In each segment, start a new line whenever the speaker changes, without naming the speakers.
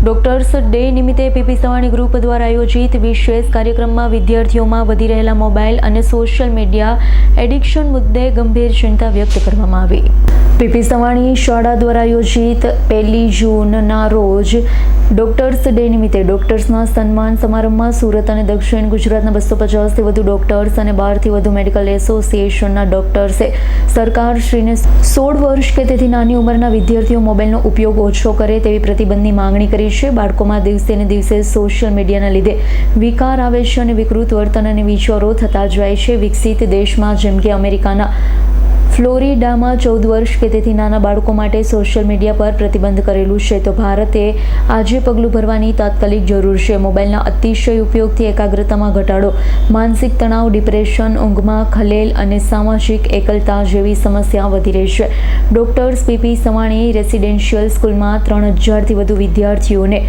Doctors day નિમિત્તે PP Savani group દ્વારા આયોજિત વિશેષ કાર્યક્રમમાં વિદ્યાર્થીઓમાં વધી રહેલા મોબાઈલ અને સોશિયલ મીડિયા એડિક્શન મુદ્દે ગંભીર ચિંતા વ્યક્ત કરવામાં આવી. પીપી સવાણી શાળા દ્વારા આયોજિત 1 જૂનના રોજ ડોક્ટર્સ ડે નિમિત્તે ડોક્ટર્સના સન્માન સમારંભમાં સુરત અને દક્ષિણ ગુજરાતના 250થી વધુ ડોક્ટર્સ અને 12થી વધુ મેડિકલ એસોસિએશનના ડોક્ટર્સે સરકારશ્રીને 16 વર્ષ કે તેથી નાની ઉંમરના વિદ્યાર્થીઓ મોબાઈલનો ઉપયોગ ઓછો કરે તેવી પ્રતિબંધની માંગણી કરી છે. બાળકોમાં દિવસે ને દિવસે સોશિયલ મીડિયાના લીધે વિકાર આવે છે અને વિકૃત વર્તન અને વિચારો થતા જાય છે. વિકસિત દેશમાં જેમ કે અમેરિકાના ફ્લોરિડામાં 14 વર્ષ કે તેથી નાના બાળકો માટે સોશિયલ મીડિયા પર પ્રતિબંધ કરેલું છે, તો ભારતે આજે પગલું ભરવાની તાત્કાલિક જરૂર છે. મોબાઈલના અતિશય ઉપયોગથી એકાગ્રતામાં ઘટાડો, માનસિક તણાવ, ડિપ્રેશન, ઊંઘમાં ખલેલ અને સામાજિક એકલતા જેવી સમસ્યા વધી રહી છે. ડોક્ટર્સ પીપી સવાણી રેસિડેન્શિયલ સ્કૂલમાં 3000થી વધુ વિદ્યાર્થીઓને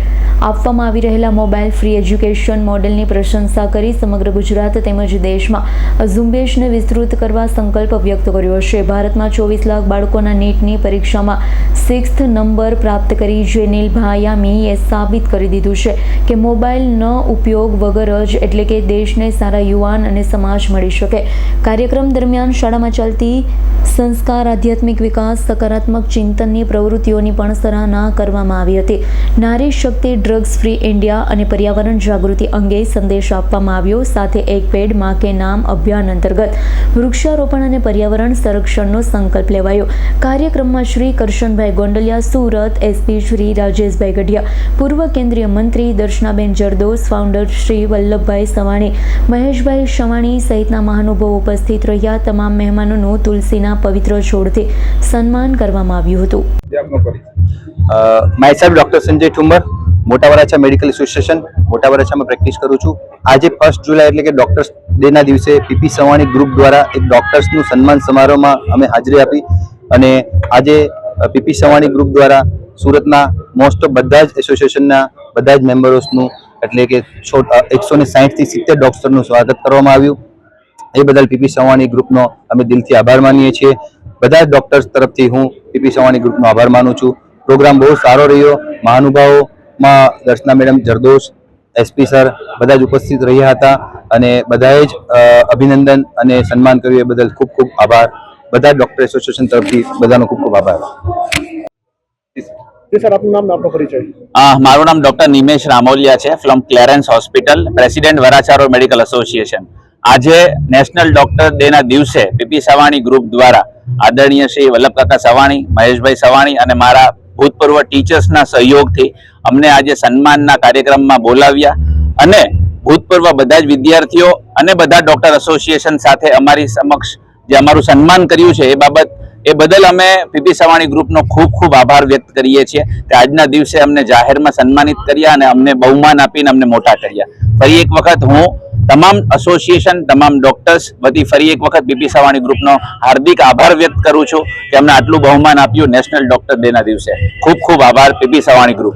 આપવામાં આવી રહેલા મોબાઈલ ફ્રી એજ્યુકેશન મોડેલની પ્રશંસા કરી સમગ્ર ગુજરાત તેમજ દેશમાં ઝુંબેશને વિસ્તૃત કરવા સંકલ્પ વ્યક્ત કર્યો છે. ભારતમાં 24 લાખ બાળકોના નીટની પરીક્ષામાં 6th નંબર પ્રાપ્ત કરી જે નીલભાયામીએ સાબિત કરી દીધું છે કે મોબાઈલ ઉપયોગ વગર જ એટલે કે દેશને સારા યુવાન અને સમાજ મળી શકે. કાર્યક્રમ દરમિયાન શાળામાં ચાલતી સંસ્કાર, આધ્યાત્મિક વિકાસ, સકારાત્મક ચિંતનની પ્રવૃત્તિઓની પણ સરાહના કરવામાં આવી હતી. નારી શક્તિ, ડ્રગ્સ ફ્રી ઇન્ડિયા અને પર્યાવરણ જાગૃતિ અંગે સંદેશ આપવામાં આવ્યો. સાથે એક પેડ માં કે નામ અભિયાન અંતર્ગત વૃક્ષારોપણ અને પર્યાવરણ સંરક્ષણનો સંકલ્પ લેવાયો. કાર્યક્રમમાં શ્રી કરશનભાઈ ગોંડલિયા, સુરત એસપી શ્રી રાજેશભાઈ ગઢિયા, પૂર્વ કેન્દ્રીય મંત્રી દર્શનાબેન જરદોસ, ફાઉન્ડર શ્રી વલ્લભભાઈ સવાણી, મહેશભાઈ સવાણી સહિતના મહાનુભાવો ઉપસ્થિત રહ્યા. તમામ મહેમાનોનું તુલસીના પવિત્ર છોડથી સન્માન કરવામાં આવ્યું હતું.
માય ડોક્ટર સંજય ઠુમર, મોટા વરાછા મેડિકલ એસોસિએશન મોટા વરાછામાં પ્રેક્ટિસ કરું છું. આજે 1 જુલાઈ એટલે કે ડોક્ટર્સ ડેના દિવસે પીપી સવાણી ગ્રુપ દ્વારા એક ડોક્ટર્સનું સન્માન સમારોહમાં અમે હાજરી આપી અને આજે પીપી સવાણી ગ્રુપ દ્વારા સુરતના મોસ્ટ ઓફ બધા જ એસોસિએશનના બધા જ મેમ્બરોસનું એટલે કે 160થી 70 ડોક્ટર્સનું સ્વાગત કરવામાં આવ્યું. એ બદલ પીપી સવાણી ગ્રુપનો અમે દિલથી આભાર માનીએ છીએ. બધા જ ડોક્ટર્સ તરફથી હું પીપી સવાણી ગ્રુપનો આભાર માનું છું. પ્રોગ્રામ બહુ સારો રહ્યો. મહાનુભાવોમાં Darshana madam, Jardosh, SP sir બધા જ ઉપસ્થિત રહ્યા હતા અને બધાએ જ અભિનંદન અને સન્માન કર્યું. એ બદલ ખૂબ ખૂબ આભાર. બધા ડોક્ટર એસોસિએશન તરફથી બધાનો ખૂબ ખૂબ આભાર.
સર, આપનું નામ, આપનો પરિચય.
મારું નામ ડોક્ટર નિમેશ રામોલિયા છે, from Clarence hospital, president Varachha road medical association. આજે નેશનલ ડોક્ટર ડે ના દિવસે પીપી સવાણી ગ્રુપ દ્વારા આદરણીય શ્રી વલ્લભકાકા સવાણી, મહેશભાઈ સવાણી અને મારા ભૂતપૂર્વ ટીચર્સના સહયોગથી અમને આજે સન્માનના કાર્યક્રમમાં બોલાવ્યા અને ભૂતપૂર્વ બધા જ વિદ્યાર્થીઓ અને બધા ડોક્ટર એસોસિએશન સાથે અમારી સમક્ષ જે અમારું સન્માન કર્યું છે એ બદલ અમે પીપી સવાણી ગ્રુપનો ખૂબ ખૂબ આભાર વ્યક્ત કરીએ છીએ કે આજના દિવસે અમને જાહેરમાં સન્માનિત કર્યા અને અમને બહુમાન આપીને અમને મોટા કર્યા. ફરી એક વખત હું તમામ એસોસિએશન, તમામ ડોક્ટર્સ વતી ફરી એક વખત પીપી સવાણી ગ્રુપનો હાર્દિક આભાર વ્યક્ત કરું છું કે અમને આટલું બહુમાન આપ્યું નેશનલ ડોક્ટર ડેના દિવસે. ખૂબ ખૂબ આભાર પીપી સવાણી ગ્રુપ.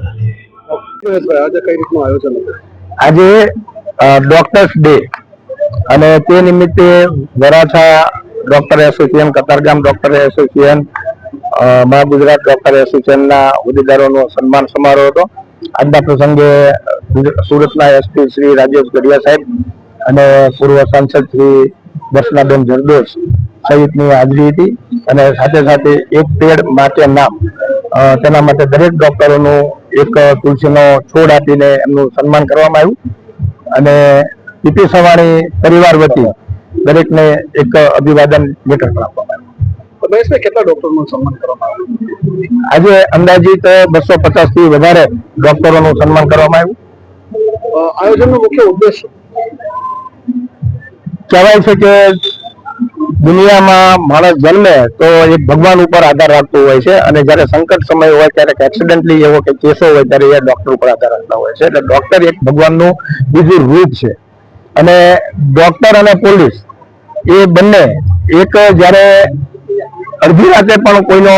આજે ડોક્ટર્સ ડે અને તે નિમિત્તે Varachha doctor association, Katargam doctor association, મહા ગુજરાત ડોક્ટર એસોસિએશનના હોદ્દેદારોનો સન્માન સમારોહ હતો. આજના પ્રસંગે સુરતના એસપી શ્રી રાજેશ ગઢિયા સાહેબ અને પૂર્વ સાંસદ શ્રી દર્શનાબેન જરદોસ સહિતની હાજરી હતી અને સાથે સાથે એક પેડ માટે નામ તેના માટે દરેક ડોક્ટરોનું એક તુલસીનો છોડ આપીને એમનું સન્માન કરવામાં આવ્યું અને પીપી સવાણી પરિવાર વતી દરેકને એક અભિવાદન લેટર પણ આપવામાં આવ્યું. કેટલા ડોક્ટરોનું સન્માન કરવામાં આવ્યું? આજે અંદાજિત 250 થી વધારે ડોક્ટરોનું સન્માન કરવામાં આવ્યું. આયોજનનો મુખ્ય ઉદ્દેશ કહેવાય છે કે દુનિયામાં માણસ જન્મે તો એક ભગવાન ઉપર આધાર રાખતો હોય છે અને જયારે સંકટ સમય હોય ત્યારે એક્સિડન્ટલી એવો કે કેસો હોય ત્યારે એ ડોક્ટર ઉપર આધાર રાખતા હોય છે. એટલે ડોક્ટર એક ભગવાનનું બીજું રૂપ છે અને ડોક્ટર અને પોલીસ એ બંને એક જયારે અડધી રાતે પણ કોઈનો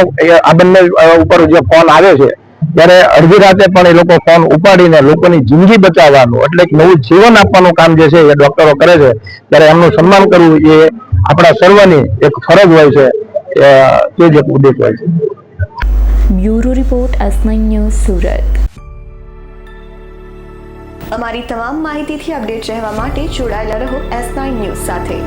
આ બંને ઉપર જે ફોન આવે છે ત્યારે અડધી રાતે પણ એ લોકો ફોન ઉપાડીને લોકોની જિંદગી બચાવવાનું એટલે એક નવું જીવન આપવાનું કામ જે છે એ ડોક્ટરો કરે છે. ત્યારે એમનું સન્માન કરવું એ આપણા સર્વની એક ફરજ હોય છે, તે જ એક ઉદ્દેશ હોય છે.
Bureau report, S9 news, Surat.
અમારી તમામ માહિતીથી અપડેટ રહેવા માટે જોડાયેલા રહો S9 ન્યૂઝ સાથે।